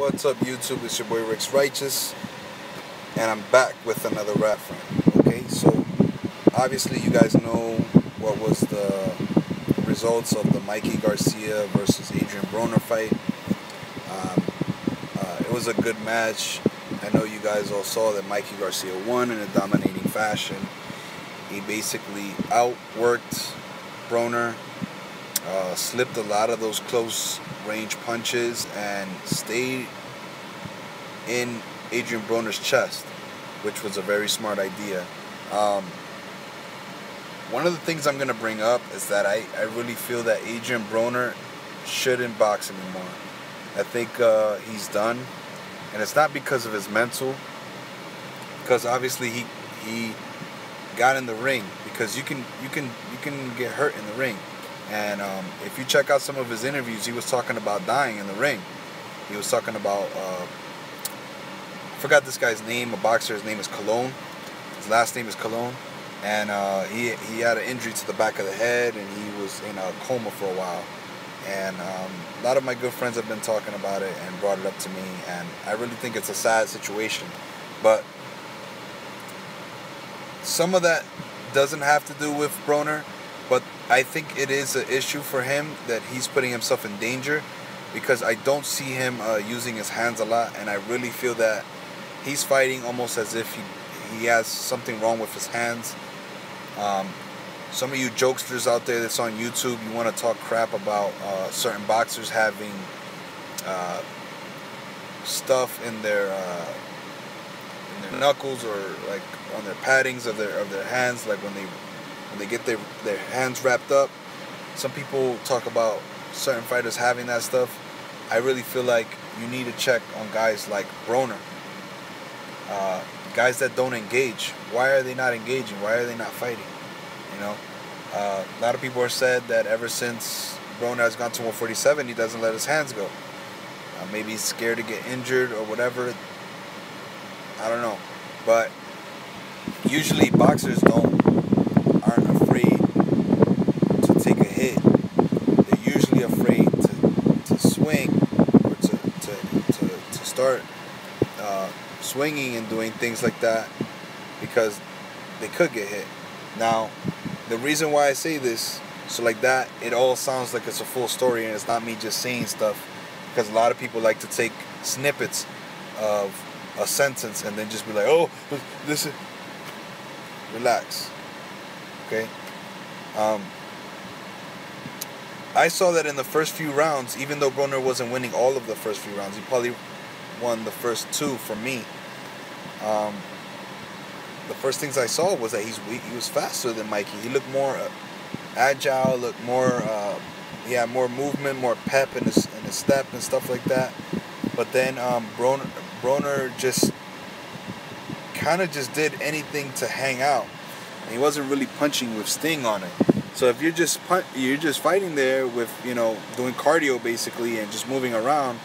What's up, YouTube? It's your boy Rick's Righteous, and I'm back with another rap friend. Okay, so obviously you guys know what was the results of the Mikey Garcia versus Adrien Broner fight. It was a good match. I know you guys all saw that Mikey Garcia won in a dominating fashion. He basically outworked Broner, slipped a lot of those close range punches, and stayed in Adrien Broner's chest, which was a very smart idea. One of the things I'm going to bring up is that I really feel that Adrien Broner shouldn't box anymore. I think he's done, and it's not because of his mental, because obviously he got in the ring, because you can get hurt in the ring. And if you check out some of his interviews, he was talking about dying in the ring. He was talking about, I forgot this guy's name, a boxer. His name is Cologne. His last name is Cologne. And he had an injury to the back of the head, and he was in a coma for a while. And a lot of my good friends have been talking about it and brought it up to me. And I really think it's a sad situation. But some of that doesn't have to do with Broner. But I think it is an issue for him that he's putting himself in danger, because I don't see him using his hands a lot, and I really feel that he's fighting almost as if he has something wrong with his hands. Some of you jokesters out there that's on YouTube, you want to talk crap about certain boxers having stuff in their knuckles, or like on their paddings of their hands, like when they get their hands wrapped up. Some people talk about certain fighters having that stuff. I really feel like you need to check on guys like Broner. Guys that don't engage. Why are they not engaging? Why are they not fighting? You know, a lot of people have said that ever since Broner has gone to 147, he doesn't let his hands go. Maybe he's scared to get injured or whatever. I don't know. But usually boxers aren't afraid to take a hit. They're usually afraid to swing, or to start swinging and doing things like that, because they could get hit. Now, the reason why I say this, so like that, it all sounds like it's a full story, and it's not me just saying stuff, because a lot of people like to take snippets of a sentence and then just be like, oh, this is... Relax. Okay? I saw that in the first few rounds, even though Broner wasn't winning all of the first few rounds, he probably won the first two for me. The first things I saw was that he was faster than Mikey. He looked more agile, looked more, he had more movement, more pep in his step and stuff like that. But then Broner just kind of just did anything to hang out. He wasn't really punching with sting on it. So if you're just fighting there with, doing cardio basically and just moving around,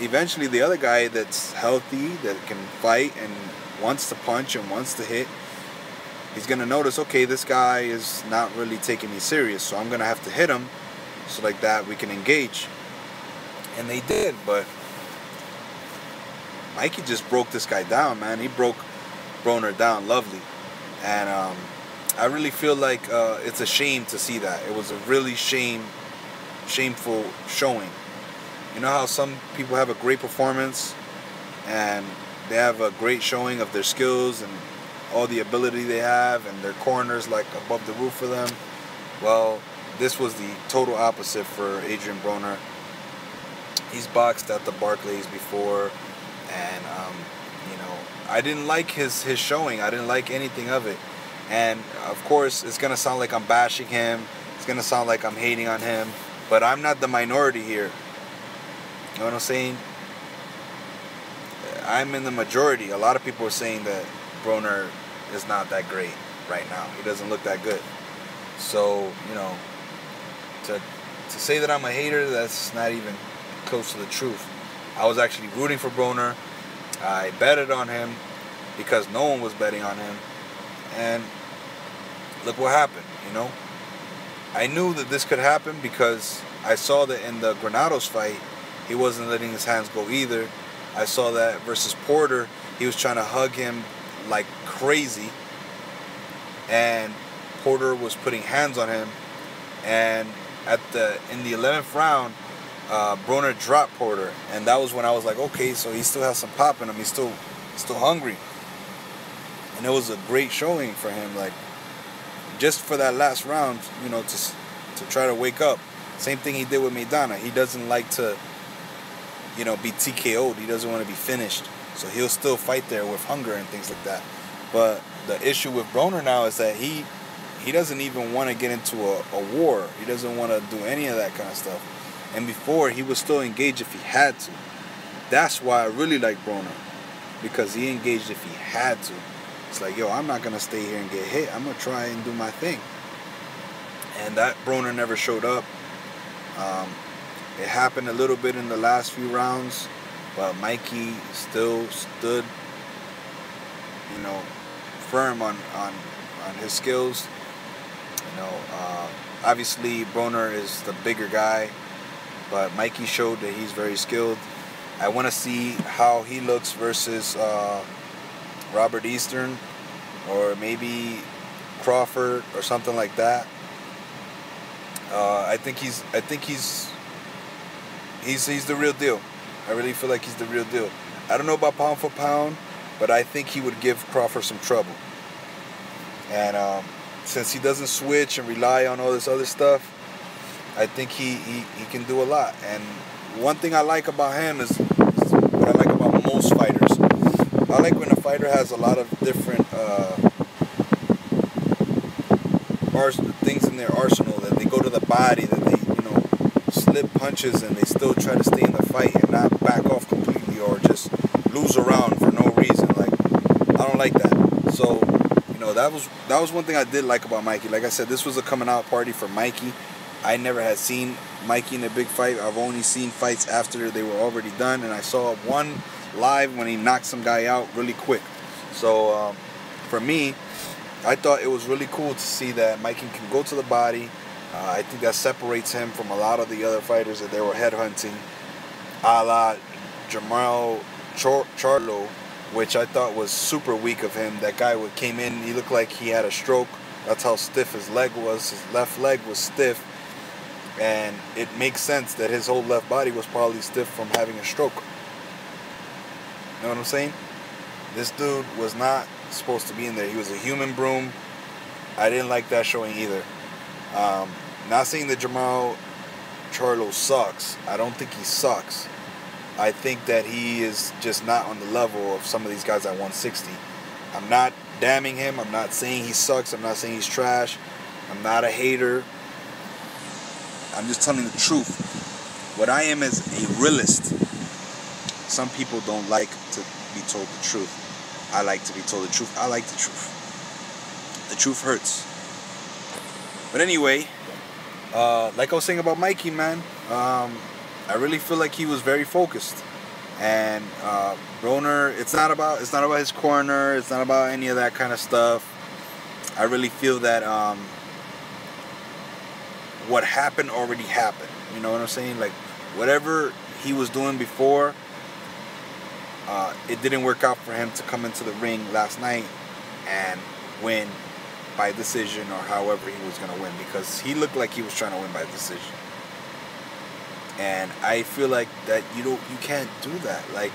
eventually the other guy that's healthy, that can fight and wants to punch and wants to hit, he's going to notice, okay, this guy is not really taking me serious, so I'm going to have to hit him, so like that we can engage. And they did, but Mikey just broke this guy down, man. He broke Broner down lovely. And I really feel like it's a shame to see that. It was a really shameful showing. You know how some people have a great performance and they have a great showing of their skills and all the ability they have, and their corners like above the roof for them? Well, this was the total opposite for Adrien Broner. He's boxed at the Barclays before, and I didn't like his showing. I didn't like anything of it. And of course, it's gonna sound like I'm bashing him. It's gonna sound like I'm hating on him. But I'm not the minority here. You know what I'm saying? I'm in the majority. A lot of people are saying that Broner is not that great right now. He doesn't look that good. So, to say that I'm a hater, that's not even close to the truth. I was actually rooting for Broner. I betted on him because no one was betting on him. And look what happened, I knew that this could happen because I saw that in the Granados fight, he wasn't letting his hands go either. I saw that versus Porter, he was trying to hug him like crazy, and Porter was putting hands on him, and in the 11th round, Broner dropped Porter, and that was when I was like, okay, so he still has some pop in him. He's still hungry, and it was a great showing for him. Like, just for that last round, you know, to try to wake up. Same thing he did with Maidana. He doesn't like to, you know, be TKO'd. He doesn't want to be finished, so he'll still fight there with hunger and things like that. But the issue with Broner now is that he doesn't even want to get into a war. He doesn't want to do any of that kind of stuff. And before, he was still engaged if he had to. That's why I really like Broner, because he engaged if he had to. It's like, yo, I'm not going to stay here and get hit. I'm going to try and do my thing. And that Broner never showed up. It happened a little bit in the last few rounds, but Mikey still stood, you know, firm on his skills. You know, obviously Broner is the bigger guy, but Mikey showed that he's very skilled. I want to see how he looks versus Robert Eastern, or maybe Crawford or something like that. I think he's the real deal. I really feel like he's the real deal. I don't know about pound for pound, but I think he would give Crawford some trouble. And since he doesn't switch and rely on all this other stuff, I think he can do a lot. And one thing I like about him is what I like about most fighters. I like when a fighter has a lot of different things in their arsenal, that they go to the body, that they, you know, slip punches and they still try to stay in the fight and not back off completely or just lose a round for no reason. Like, I don't like that. So, you know, that was one thing I did like about Mikey. Like I said, this was a coming out party for Mikey. I never had seen Mikey in a big fight. I've only seen fights after they were already done, and I saw one live when he knocked some guy out really quick. So for me, I thought it was really cool to see that Mikey can go to the body. I think that separates him from a lot of the other fighters that they were headhunting, a la Jamal Charlo, which I thought was super weak of him. That guy came in, he looked like he had a stroke. That's how stiff his leg was. His left leg was stiff. And it makes sense that his whole left body was probably stiff from having a stroke. You know what I'm saying? This dude was not supposed to be in there. He was a human broom. I didn't like that showing either. Not saying that Jamal Charlo sucks. I don't think he sucks. I think that he is just not on the level of some of these guys at 160. I'm not damning him. I'm not saying he sucks. I'm not saying he's trash. I'm not a hater. I'm just telling the truth. What I am is a realist. Some people don't like to be told the truth. I like to be told the truth. I like the truth. The truth hurts. But anyway, like I was saying about Mikey, man, I really feel like he was very focused. And Broner, it's not about his corner. It's not about any of that kind of stuff. I really feel that what happened already happened. You know what I'm saying? Like, whatever he was doing before, it didn't work out for him to come into the ring last night and win by decision, or however he was going to win, because he looked like he was trying to win by decision. And I feel like that you can't do that. Like,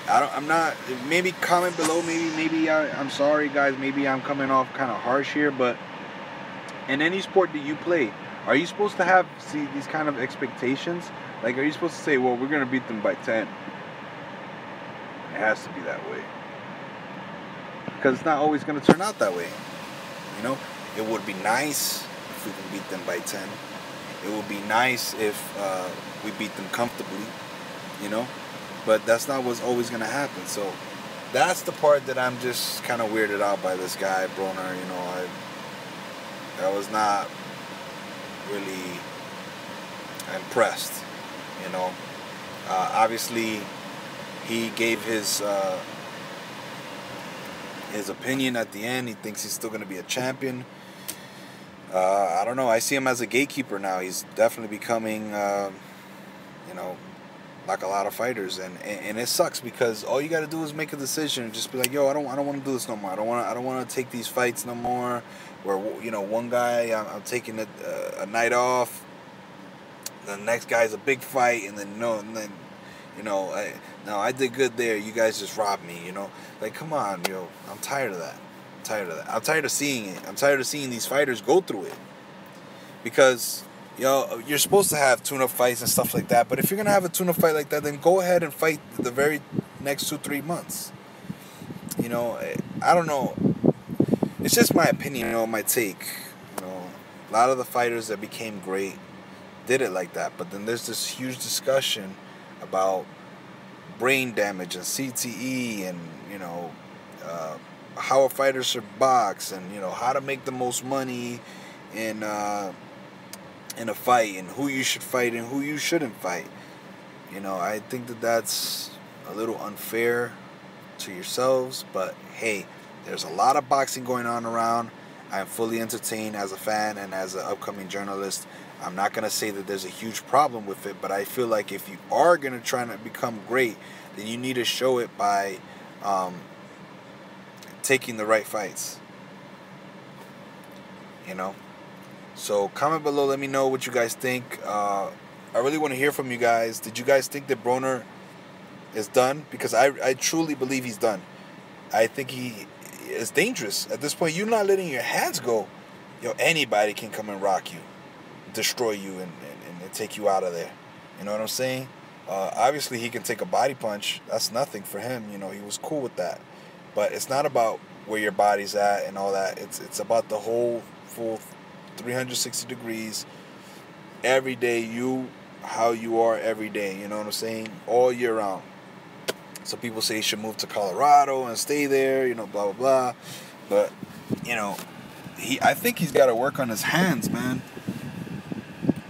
I'm not, maybe comment below, maybe I'm sorry guys, maybe I'm coming off kind of harsh here, but in any sport that you play, are you supposed to have these kind of expectations? Like, are you supposed to say, well, we're going to beat them by 10? It has to be that way. Because it's not always going to turn out that way. You know, it would be nice if we can beat them by 10. It would be nice if we beat them comfortably, you know. But that's not what's always going to happen. So that's the part that I'm just kind of weirded out by this guy, Broner. You know, I was not really impressed, you know. Obviously, he gave his opinion at the end. He thinks he's still going to be a champion. I don't know. I see him as a gatekeeper now. He's definitely becoming, you know, like a lot of fighters, and it sucks because all you got to do is make a decision and just be like, yo, I don't want to do this no more. I don't want to take these fights no more. Where one guy I'm taking a night off, the next guy's a big fight, and then I did good there. You guys just robbed me, Like, come on, yo. I'm tired of that. I'm tired of seeing it. I'm tired of seeing these fighters go through it. Because, you're supposed to have tune-up fights and stuff like that. But if you're going to have a tune-up fight like that, then go ahead and fight the very next 2-3 months. I don't know. It's just my opinion, my take. A lot of the fighters that became great did it like that. But then there's this huge discussion about brain damage and CTE and how a fighter should box and how to make the most money in a fight and who you should fight and who you shouldn't fight. I think that's a little unfair to yourselves, but hey, there's a lot of boxing going on around. I'm fully entertained as a fan and as an upcoming journalist. I'm not going to say that there's a huge problem with it, but I feel like if you are going to try to become great, then you need to show it by taking the right fights. So comment below, let me know what you guys think. I really want to hear from you guys. Did you guys think that Broner is done? Because I truly believe he's done. I think he is dangerous. At this point, you're not letting your hands go. Anybody can come and rock you, destroy you, and take you out of there. You know what I'm saying? Obviously, he can take a body punch. That's nothing for him. He was cool with that. But it's not about where your body's at and all that. It's about the whole full 360 degrees. Every day, how you are every day. You know what I'm saying? All year round. Some people say he should move to Colorado and stay there. Blah, blah, blah. But, I think he's got to work on his hands, man.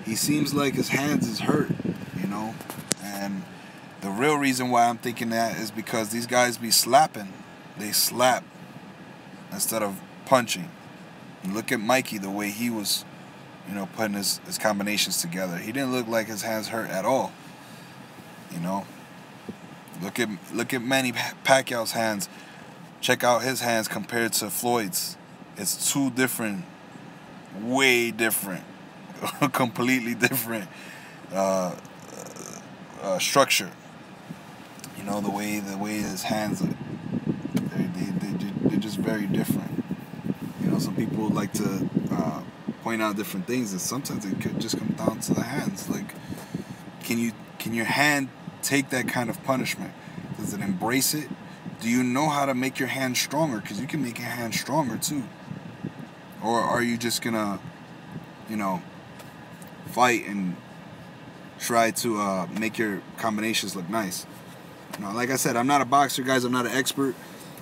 He seems like his hands is hurt, And the real reason why I'm thinking that is because these guys be slapping. They slap instead of punching. And look at Mikey, the way he was, putting his combinations together. He didn't look like his hands hurt at all. Look at Manny Pacquiao's hands. Check out his hands compared to Floyd's. It's two different, way different, completely different structure. The way his hands are. They're just very different. Some people like to point out different things, and sometimes it could just come down to the hands. Like, can your hand take that kind of punishment? Does it embrace it? Do you know how to make your hand stronger? Because you can make your hand stronger too. Or are you just gonna, fight and try to make your combinations look nice? Like I said, I'm not a boxer, guys. I'm not an expert.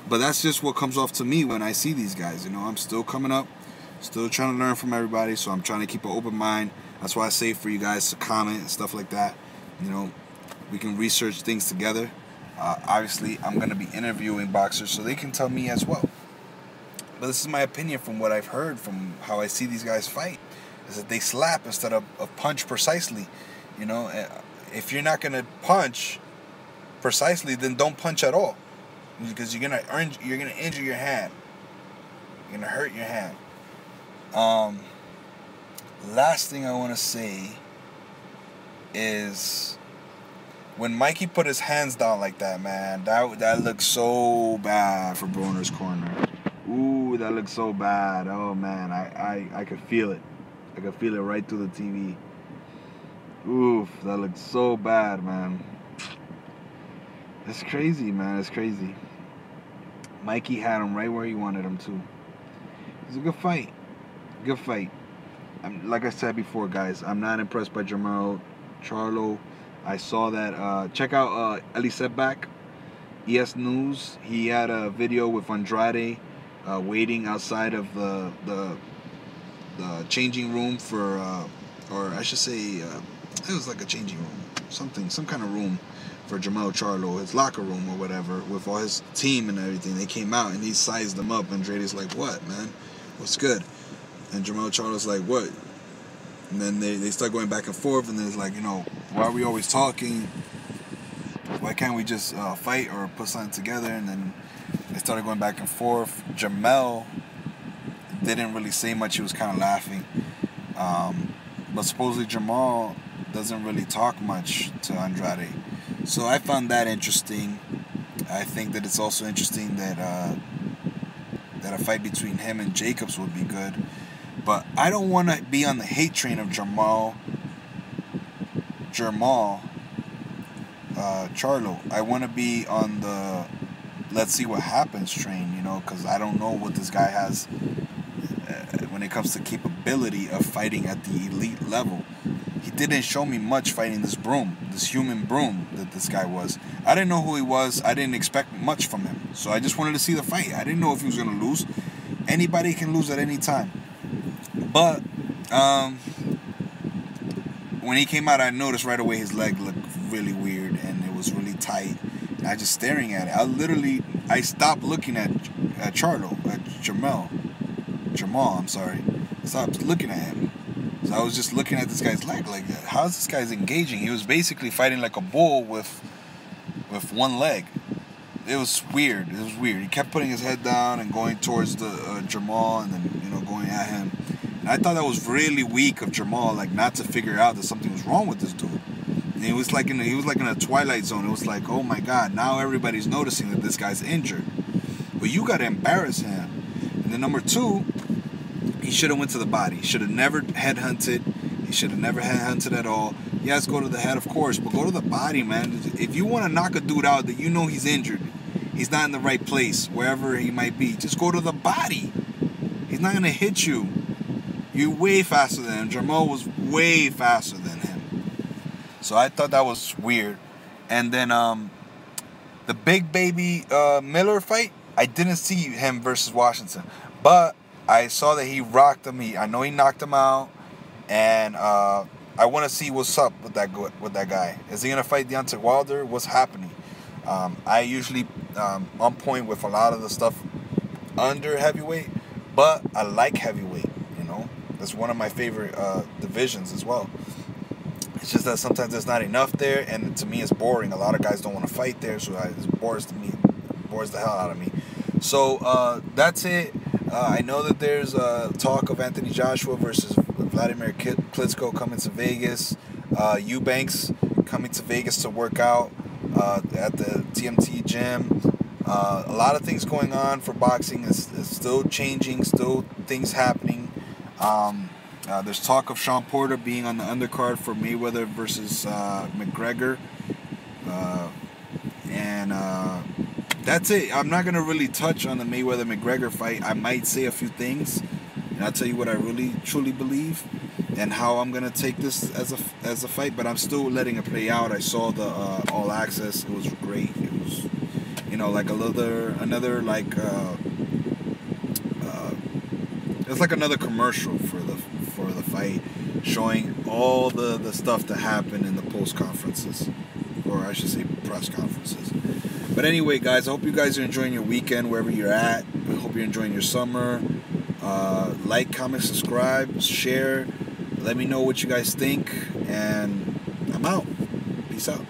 But that's just what comes off to me when I see these guys. I'm still coming up, still trying to learn from everybody. So I'm trying to keep an open mind. That's why I say for you guys to comment and stuff like that. We can research things together. Obviously, I'm going to be interviewing boxers so they can tell me as well. But this is my opinion from what I've heard, from how I see these guys fight, is that they slap instead of punch precisely. If you're not going to punch precisely, then don't punch at all. Because you're gonna injure your hand. You're gonna hurt your hand. Last thing I want to say is when Mikey put his hands down like that, man, that looked so bad for Broner's corner. Ooh, that looked so bad. Oh man, I could feel it. I could feel it right through the TV. Oof, that looked so bad, man. It's crazy, man. It's crazy. Mikey had him right where he wanted him to. It was a good fight. Good fight. Like I said before, guys, I'm not impressed by Jermell Charlo. I saw that. Check out Eli Setback, ES News. He had a video with Andrade waiting outside of the changing room for, or I should say, it was like a changing room, some kind of room for Jermell Charlo, his locker room or whatever, with all his team and everything. They came out and he sized them up. Andrade's like, "What, man? What's good?" And Jermell Charlo's like, "What?" And then they start going back and forth, and then it's like, why are we always talking? can't we just fight or put something together? And then they started going back and forth. Jamel didn't really say much. He was kind of laughing. But supposedly Jamal doesn't really talk much to Andrade. So I found that interesting. I think that it's also interesting that that a fight between him and Jacobs would be good. But I don't want to be on the hate train of Charlo. I want to be on the let's see what happens train, you know, because I don't know what this guy has when it comes to capability of fighting at the elite level. He didn't show me much fighting this human broom that this guy was. I didn't know who he was. I didn't expect much from him. So I just wanted to see the fight. I didn't know if he was going to lose. Anybody can lose at any time. But when he came out, I noticed right away his leg looked really weird and it was really tight. And I just staring at it. I stopped looking at Jamal, I'm sorry. I stopped looking at him. So I was just looking at this guy's leg like that. How's this guy's engaging? He was basically fighting like a bull with one leg. It was weird. He kept putting his head down and going towards the Jamal and then, you know, going at him. And I thought that was really weak of Jamal, like not to figure out that something was wrong with this dude. And he was like in a twilight zone. It was like, oh my God, now everybody's noticing that this guy's injured. But you gotta embarrass him. And then number two, he should have went to the body. He should have never headhunted. He should have never headhunted at all. Yes, go to the head, of course, but go to the body, man. If you want to knock a dude out that you know he's injured, he's not in the right place, wherever he might be, just go to the body. He's not going to hit you. You're way faster than him. Jamal was way faster than him. So I thought that was weird. And then the Big Baby Miller fight, I didn't see him versus Washington. But I saw that he rocked him. I know he knocked him out. And I want to see what's up with that guy. Is he going to fight Deontay Wilder? What's happening? I usually on point with a lot of the stuff under heavyweight. But I like heavyweight, you know. That's one of my favorite divisions as well. It's just that sometimes there's not enough there. And to me, it's boring. A lot of guys don't want to fight there. So it bores the hell out of me. So that's it. I know that there's talk of Anthony Joshua versus Vladimir Klitschko coming to Vegas. Eubanks coming to Vegas to work out at the TMT gym. A lot of things going on for boxing. It's still changing, still things happening. There's talk of Sean Porter being on the undercard for Mayweather versus McGregor. That's it. I'm not going to really touch on the Mayweather-McGregor fight. I might say a few things, and I'll tell you what I really, truly believe and how I'm going to take this as a fight, but I'm still letting it play out. I saw the All Access. It was great. It was, you know, like another like, it was like another commercial for the fight, showing all the stuff that happened in the post conferences, or I should say press conferences. But anyway, guys, I hope you guys are enjoying your weekend wherever you're at. I hope you're enjoying your summer. Like, comment, subscribe, share. Let me know what you guys think. And I'm out. Peace out.